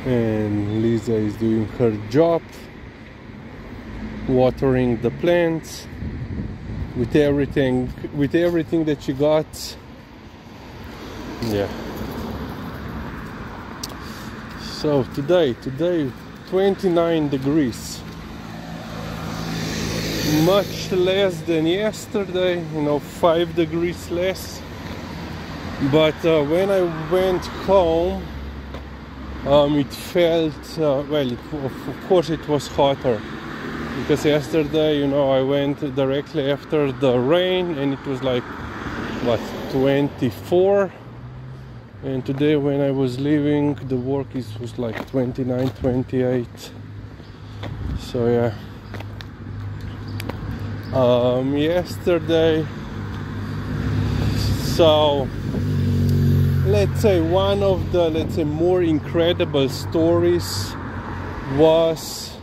and Liza is doing her job, watering the plants with everything that she got. Yeah. So today 29 degrees, much less than yesterday, 5 degrees less. But when I went home, it felt well, of course it was hotter, because yesterday, I went directly after the rain and it was like, what, 24, and today when I was leaving the work, it was like 29, 28. So yeah. Yesterday, so let's say one of the more incredible stories was,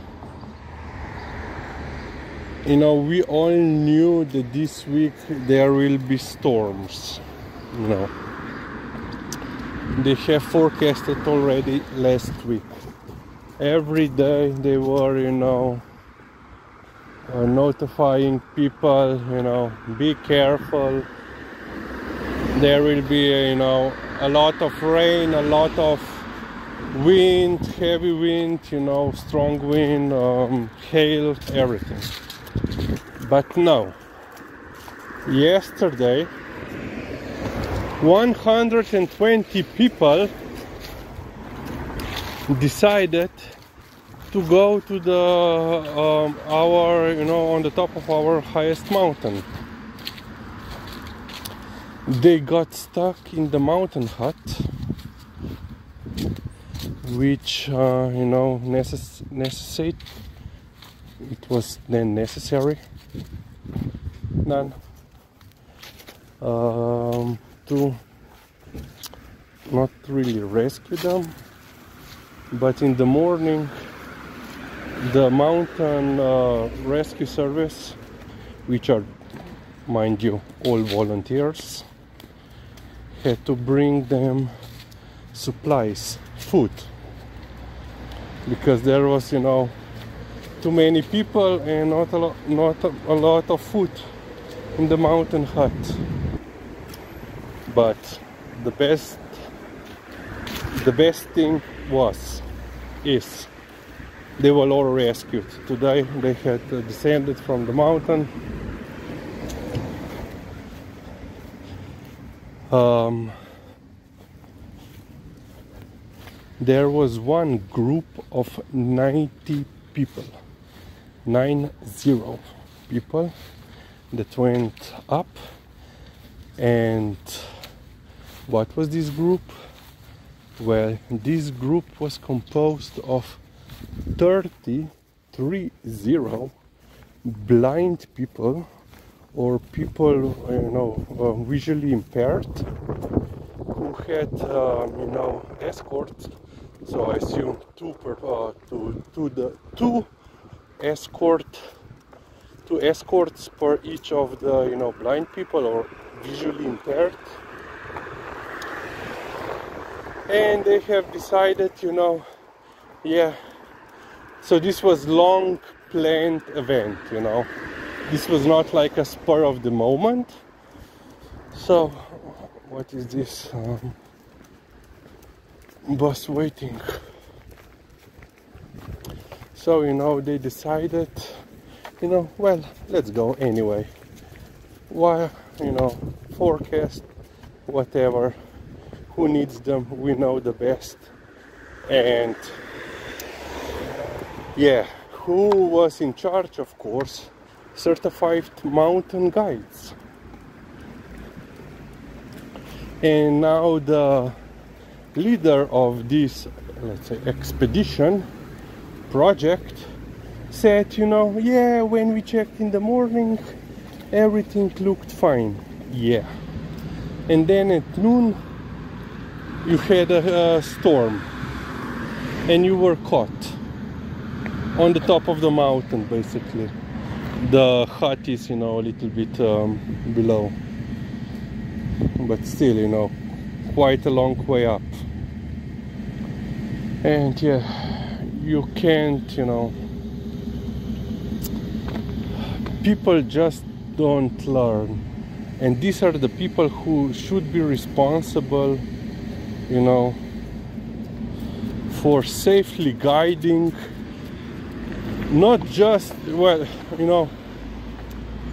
we all knew that this week there will be storms. They have forecasted already last week. Every day they were, notifying people, be careful. There will be, a lot of rain, a lot of wind, heavy wind, strong wind, hail, everything. But no, yesterday 120 people decided to go to the on the top of our highest mountain. They got stuck in the mountain hut, which it was then necessary to not really rescue them, but in the morning the mountain rescue service, which are, mind you, all volunteers, had to bring them supplies, food, because there was, too many people and not a lot of food in the mountain hut. But the best thing is they were all rescued. Today they had descended from the mountain. There was one group of 90 people, 90 people that went up. And what was this group? Well, this group was composed of 30 blind people, or people visually impaired, who had escorts. So I assume two escorts per each of the blind people or visually impaired. And they have decided, so this was long planned event, this was not like a spur of the moment. So what is this? Bus waiting. So they decided, well, let's go anyway. Why, forecast, whatever, who needs them, we know the best. And yeah, who was in charge? Of course, certified mountain guides. And now the leader of this, let's say, expedition project said, yeah, when we checked in the morning, everything looked fine. Yeah. And then at noon, you had a storm, and you were caught on the top of the mountain, basically. The hut is, a little bit below, but still, quite a long way up. And yeah, you can't, you know, people just don't learn, and these are the people who should be responsible, you know, for safely guiding, not just, well, you know,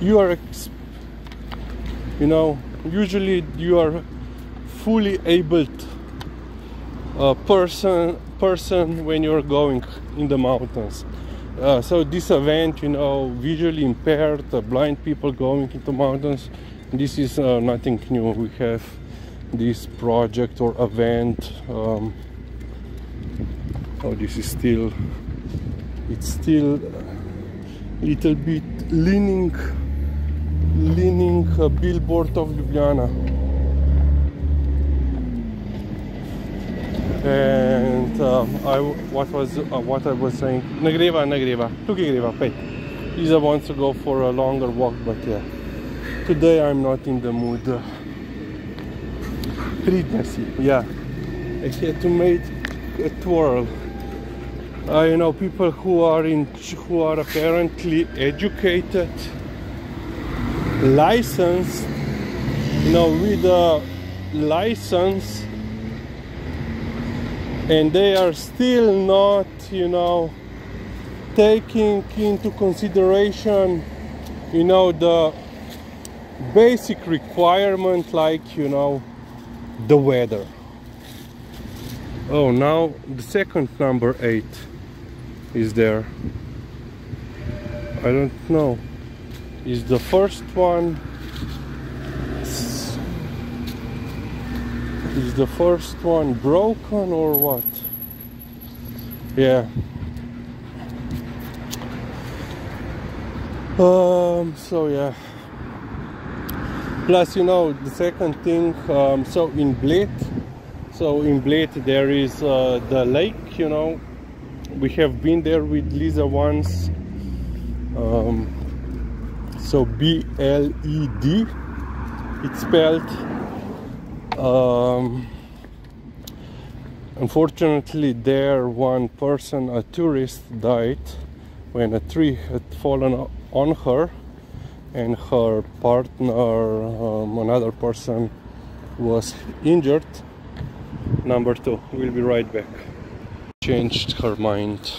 you are, you know, usually you are fully able person when you're going in the mountains. So this event, you know, visually impaired, blind people going into mountains, this is nothing new. We have this project or event. Oh, this is still, it's still a little bit leaning billboard of Ljubljana. And what I was saying, nagreva, tukaj greva, pej. Liza wants to go for a longer walk, but yeah, today I'm not in the mood. Pridnesi, yeah, I had to make a twirl. You know, people who are apparently educated, licensed, you know, with a license, and they are still not, you know, taking into consideration, you know, the basic requirement, like, you know, the weather. Oh, now the second number 8 is there. I don't know, is the first one, is the first one broken or what? Yeah. So yeah. Plus, you know, the second thing, so in Bled there is the lake, you know. We have been there with Liza once. So B-L-E-D, it's spelled. Unfortunately, there one person, a tourist, died when a tree had fallen on her, and her partner, another person, was injured. Number 2, we'll be right back. Changed her mind.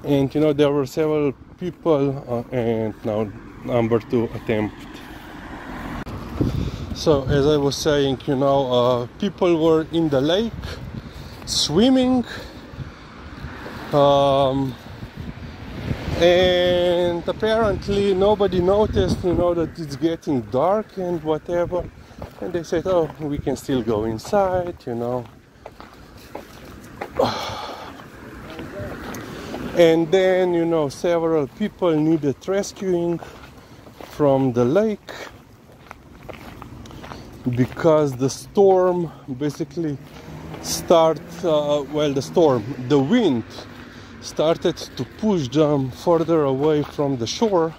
And you know, there were several people, and now number 2 attempt. So as I was saying, you know, people were in the lake swimming, and apparently nobody noticed, you know, that it's getting dark and whatever, and they said, oh, we can still go inside, you know. And then, you know, several people needed rescuing from the lake because the storm basically the wind started to push them further away from the shore,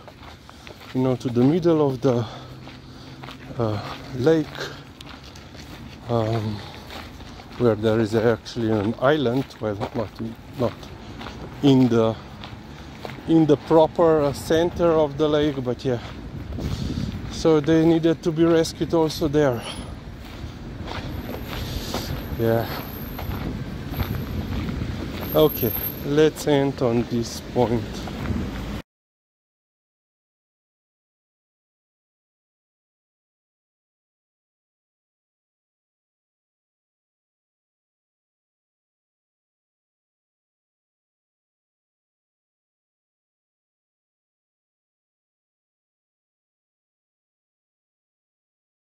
you know, to the middle of the lake, where there is actually an island. Well, not in the proper center of the lake, but yeah. So they needed to be rescued also there. Yeah. Okay, let's end on this point.